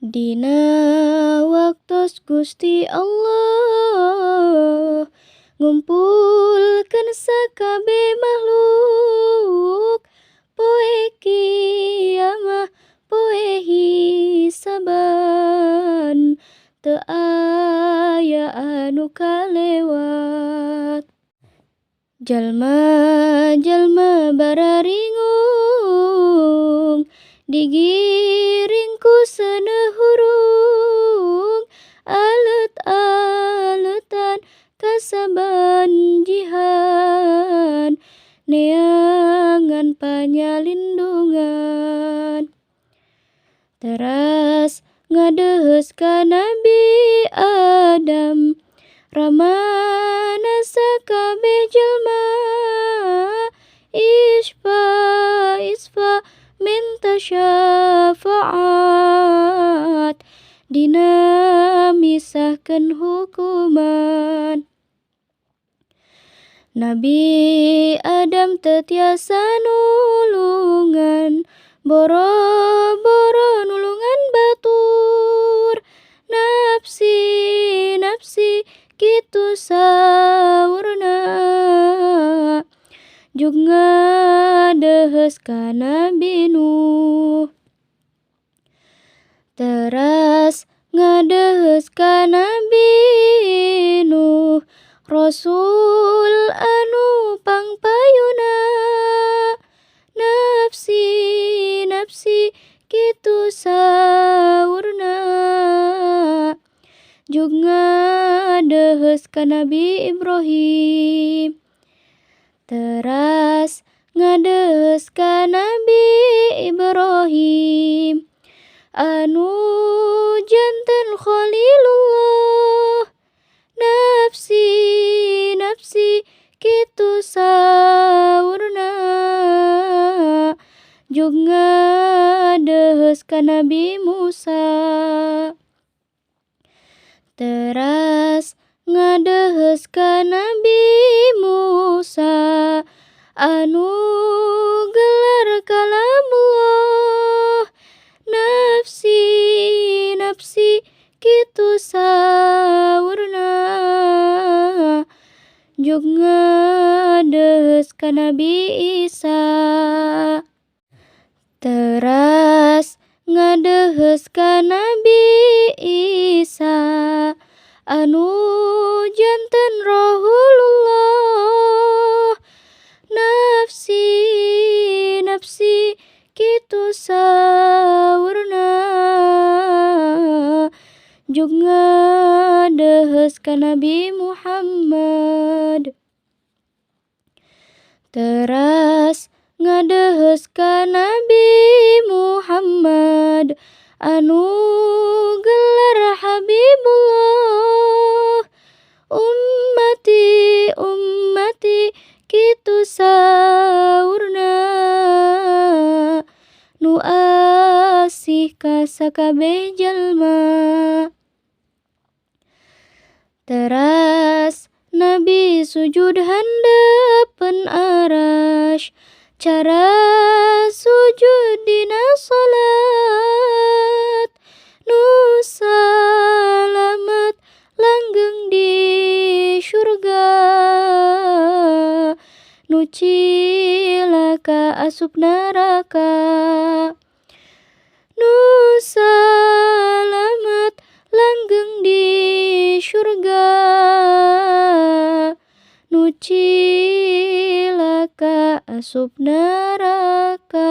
Dina waktos Gusti Allah ngumpulkeun sakabeh makhluk, poe kiamah poe hisaban, teu aya anu kalewat. Jalma-jalma bararingung digiring ku seuneu hurung, alet-aletan kasaban jihan, neangan panyalindungan. Teras ngadeuheus ka Nabi Adam, ramana sakabeh jelma, isfa minta syafaat, dina misahkeun hukuman. Nabi Adam teu tiasa nulungan, boro-boro nulungan batur. Nafsi kitu saurna, jug ngadeuheus ka Nabi Nuh. Teras ngadeuheus ka Nabi Nuh, Rasul anu pangpayuna. Nafsi kitu saurna, jug ngadeuheus ka Nabi Ibrahim. Teras ngadeuheus ka Nabi Ibrahim, anu janten Khalilullah. Nafsi kitu saurna, jug ngadeuheus ka Nabi Musa. Teras ngadeuheus ka Nabi Musa, anu gelar kalamullah. Nafsi kitu saurna, jug ngadeuheus ka Nabi Isa. Teras ngadeuheus ka Nabi Isa, anu janten Ruhullah. Nafsi kitu saurna, jug ngadeuheus ka Nabi Muhammad. Teras ngadeuheus ka Nabi Muhammad, anu gelar Habibullah. Ummati kitu saurna, nu asih ka sakabeh jalma. Teras Nabi sujud handapeun arasy, cara sujud dina salat, nu salamet langgeng di syurga, nu cilaka asup neraka. Nu salamet langgeng di syurga, nu cilaka asup neraka.